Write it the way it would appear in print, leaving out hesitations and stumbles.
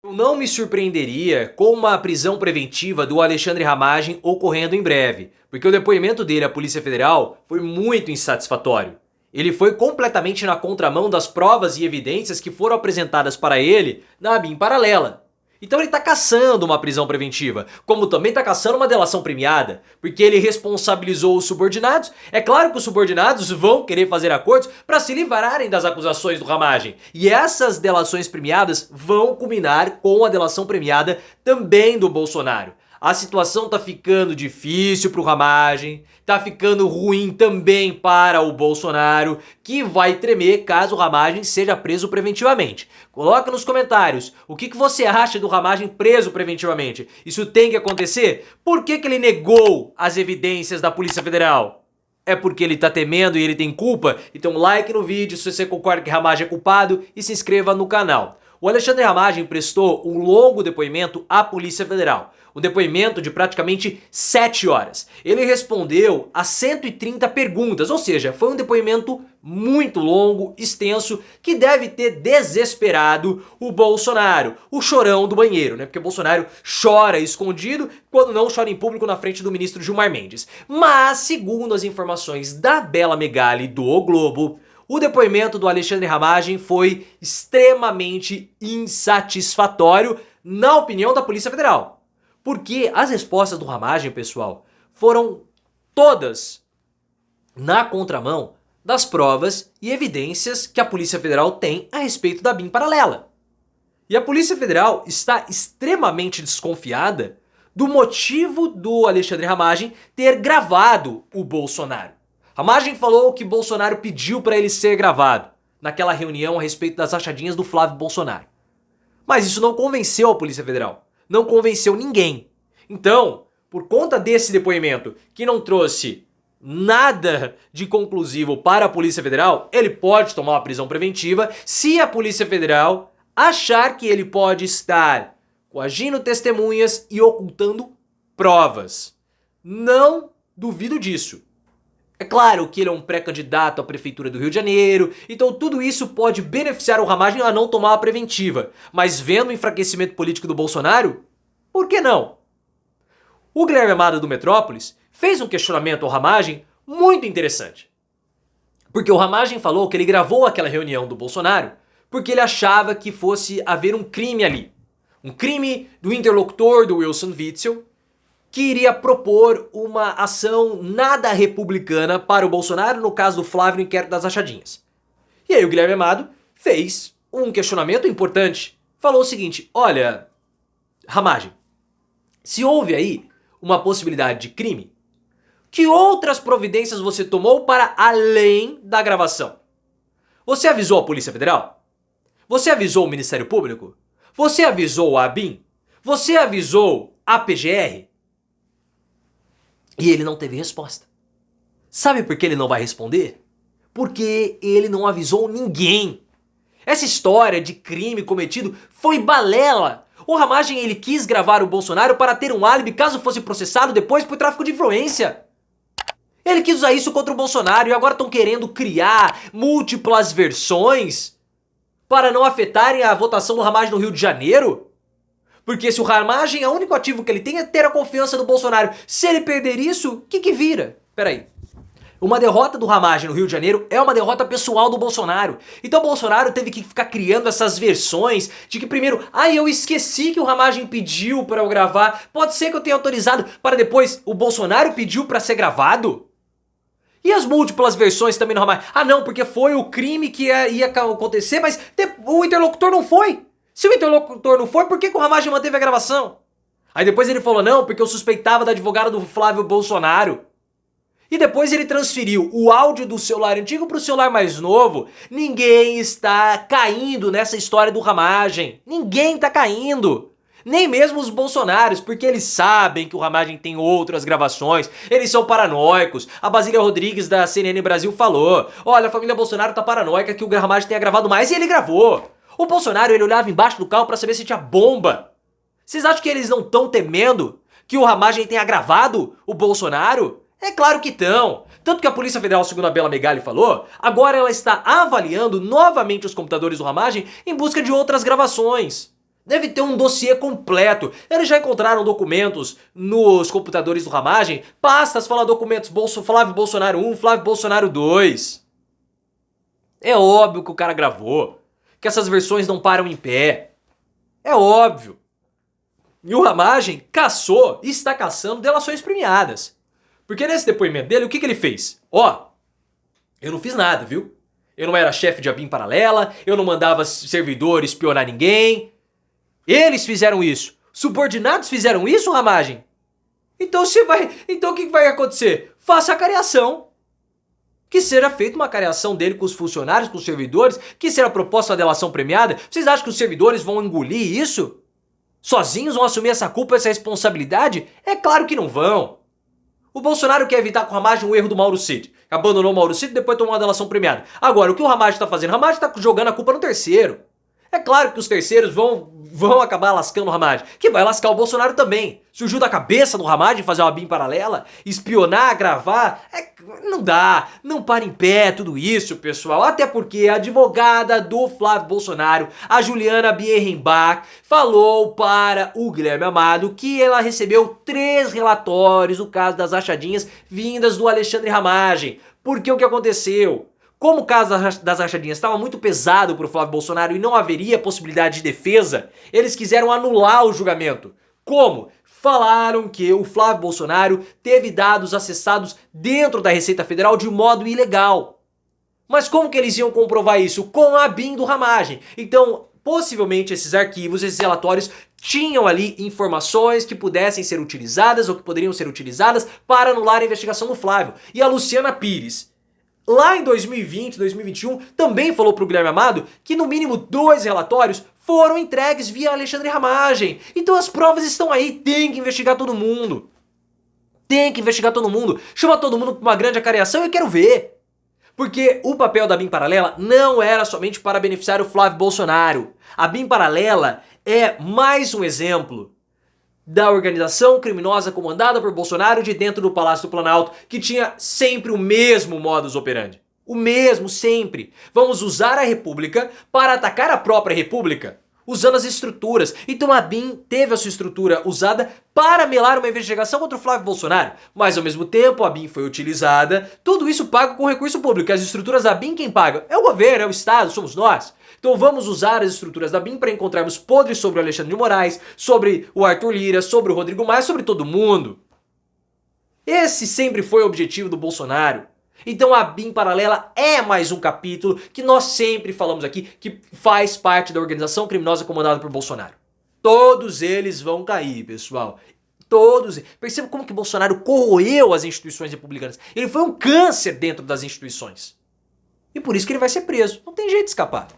Eu não me surpreenderia com uma prisão preventiva do Alexandre Ramagem ocorrendo em breve, porque o depoimento dele à Polícia Federal foi muito insatisfatório. Ele foi completamente na contramão das provas e evidências que foram apresentadas para ele na BIM paralela. Então ele está caçando uma prisão preventiva, como também está caçando uma delação premiada, porque ele responsabilizou os subordinados. É claro que os subordinados vão querer fazer acordos para se livrarem das acusações do Ramagem. E essas delações premiadas vão culminar com a delação premiada também do Bolsonaro. A situação tá ficando difícil pro Ramagem, tá ficando ruim também para o Bolsonaro, que vai tremer caso o Ramagem seja preso preventivamente. Coloca nos comentários o que você acha do Ramagem preso preventivamente. Isso tem que acontecer? Por que ele negou as evidências da Polícia Federal? É porque ele tá temendo e ele tem culpa? Então like no vídeo se você concorda que Ramagem é culpado e se inscreva no canal. O Alexandre Ramagem prestou um longo depoimento à Polícia Federal. Um depoimento de praticamente 7 horas. Ele respondeu a 130 perguntas, ou seja, foi um depoimento muito longo, extenso, que deve ter desesperado o Bolsonaro, o chorão do banheiro, né? Porque o Bolsonaro chora escondido, quando não chora em público na frente do ministro Gilmar Mendes. Mas, segundo as informações da Bela Megali do O Globo, o depoimento do Alexandre Ramagem foi extremamente insatisfatório, na opinião da Polícia Federal. Porque as respostas do Ramagem, pessoal, foram todas na contramão das provas e evidências que a Polícia Federal tem a respeito da BIM paralela. E a Polícia Federal está extremamente desconfiada do motivo do Alexandre Ramagem ter gravado o Bolsonaro. Ramagem falou que Bolsonaro pediu para ele ser gravado naquela reunião a respeito das rachadinhas do Flávio Bolsonaro. Mas isso não convenceu a Polícia Federal. Não convenceu ninguém. Então, por conta desse depoimento que não trouxe nada de conclusivo para a Polícia Federal, ele pode tomar uma prisão preventiva se a Polícia Federal achar que ele pode estar coagindo testemunhas e ocultando provas. Não duvido disso. É claro que ele é um pré-candidato à Prefeitura do Rio de Janeiro, então tudo isso pode beneficiar o Ramagem a não tomar a preventiva. Mas vendo o enfraquecimento político do Bolsonaro, por que não? O Guilherme Amado do Metrópolis fez um questionamento ao Ramagem muito interessante. Porque o Ramagem falou que ele gravou aquela reunião do Bolsonaro porque ele achava que fosse haver um crime ali. Um crime do interlocutor do Wilson Witzel, que iria propor uma ação nada republicana para o Bolsonaro, no caso do Flávio no inquérito das rachadinhas. E aí o Guilherme Amado fez um questionamento importante. Falou o seguinte: olha, Ramagem, se houve aí uma possibilidade de crime, que outras providências você tomou para além da gravação? Você avisou a Polícia Federal? Você avisou o Ministério Público? Você avisou a ABIN? Você avisou a PGR? E ele não teve resposta. Sabe por que ele não vai responder? Porque ele não avisou ninguém. Essa história de crime cometido foi balela. O Ramagem ele quis gravar o Bolsonaro para ter um álibi caso fosse processado depois por tráfico de influência. Ele quis usar isso contra o Bolsonaro e agora estão querendo criar múltiplas versões para não afetarem a votação do Ramagem no Rio de Janeiro. Porque se o Ramagem, o único ativo que ele tem é ter a confiança do Bolsonaro. Se ele perder isso, o que vira? Peraí. Uma derrota do Ramagem no Rio de Janeiro é uma derrota pessoal do Bolsonaro. Então o Bolsonaro teve que ficar criando essas versões de que primeiro, eu esqueci que o Ramagem pediu para eu gravar. Pode ser que eu tenha autorizado para depois o Bolsonaro pediu para ser gravado? E as múltiplas versões também no Ramagem? Não, porque foi o crime que ia acontecer, mas o interlocutor não foi. Se o interlocutor não foi, por que o Ramagem manteve a gravação? Aí depois ele falou, não, porque eu suspeitava da advogada do Flávio Bolsonaro. E depois ele transferiu o áudio do celular antigo para o celular mais novo. Ninguém está caindo nessa história do Ramagem. Ninguém está caindo. Nem mesmo os bolsonaros, porque eles sabem que o Ramagem tem outras gravações. Eles são paranoicos. A Basília Rodrigues da CNN Brasil falou, olha, a família Bolsonaro tá paranoica que o Ramagem tenha gravado mais e ele gravou. O Bolsonaro, ele olhava embaixo do carro para saber se tinha bomba. Vocês acham que eles não estão temendo que o Ramagem tenha gravado o Bolsonaro? É claro que estão. Tanto que a Polícia Federal, segundo a Bela Megali falou, agora ela está avaliando novamente os computadores do Ramagem em busca de outras gravações. Deve ter um dossiê completo. Eles já encontraram documentos nos computadores do Ramagem, pastas falando documentos Flávio Bolsonaro 1, Flávio Bolsonaro 2. É óbvio que o cara gravou, que essas versões não param em pé. É óbvio. E o Ramagem caçou e está caçando delações premiadas. Porque nesse depoimento dele, o que ele fez? Eu não fiz nada, viu? Eu não era chefe de ABIN paralela, eu não mandava servidor espionar ninguém. Eles fizeram isso. Subordinados fizeram isso, Ramagem? Então o que vai acontecer? Faça a cariação. Que será feita uma cariação dele com os funcionários, com os servidores, que será proposta uma delação premiada. Vocês acham que os servidores vão engolir isso? Sozinhos vão assumir essa culpa, essa responsabilidade? É claro que não vão. O Bolsonaro quer evitar com o Ramagem o erro do Mauro Cid. Abandonou o Mauro Cid e depois tomou uma delação premiada. Agora, o que o Ramagem está fazendo? O Ramagem está jogando a culpa no terceiro. É claro que os terceiros vão acabar lascando o Ramagem, que vai lascar o Bolsonaro também. Surgiu da cabeça do Ramagem fazer uma BIM paralela, espionar, gravar, não dá, não para em pé tudo isso, pessoal. Até porque a advogada do Flávio Bolsonaro, a Juliana Bierrenbach, falou para o Guilherme Amado que ela recebeu 3 relatórios do caso das rachadinhas vindas do Alexandre Ramagem. Porque o que aconteceu? Como o caso das rachadinhas estava muito pesado para o Flávio Bolsonaro e não haveria possibilidade de defesa, eles quiseram anular o julgamento. Como? Falaram que o Flávio Bolsonaro teve dados acessados dentro da Receita Federal de modo ilegal. Mas como que eles iam comprovar isso? Com a BIM do Ramagem. Então, possivelmente esses arquivos, esses relatórios, tinham ali informações que pudessem ser utilizadas ou que poderiam ser utilizadas para anular a investigação do Flávio. E a Luciana Pires, lá em 2020, 2021, também falou para o Guilherme Amado que no mínimo 2 relatórios foram entregues via Alexandre Ramagem. Então as provas estão aí, tem que investigar todo mundo. Tem que investigar todo mundo. Chama todo mundo para uma grande acariação e eu quero ver. Porque o papel da BIM paralela não era somente para beneficiar o Flávio Bolsonaro. A BIM paralela é mais um exemplo da organização criminosa comandada por Bolsonaro de dentro do Palácio do Planalto, que tinha sempre o mesmo modus operandi. O mesmo, sempre. Vamos usar a República para atacar a própria República, usando as estruturas. Então a BIM teve a sua estrutura usada para melar uma investigação contra o Flávio Bolsonaro. Mas ao mesmo tempo a BIM foi utilizada, tudo isso pago com recurso público. As estruturas da BIM quem paga? É o governo, é o Estado, somos nós. Então vamos usar as estruturas da BIM para encontrarmos podres sobre o Alexandre de Moraes, sobre o Arthur Lira, sobre o Rodrigo Maia, sobre todo mundo. Esse sempre foi o objetivo do Bolsonaro. Então a BIM paralela é mais um capítulo que nós sempre falamos aqui, que faz parte da organização criminosa comandada por Bolsonaro. Todos eles vão cair, pessoal. Todos. Perceba como que Bolsonaro corroeu as instituições republicanas. Ele foi um câncer dentro das instituições. E por isso que ele vai ser preso. Não tem jeito de escapar.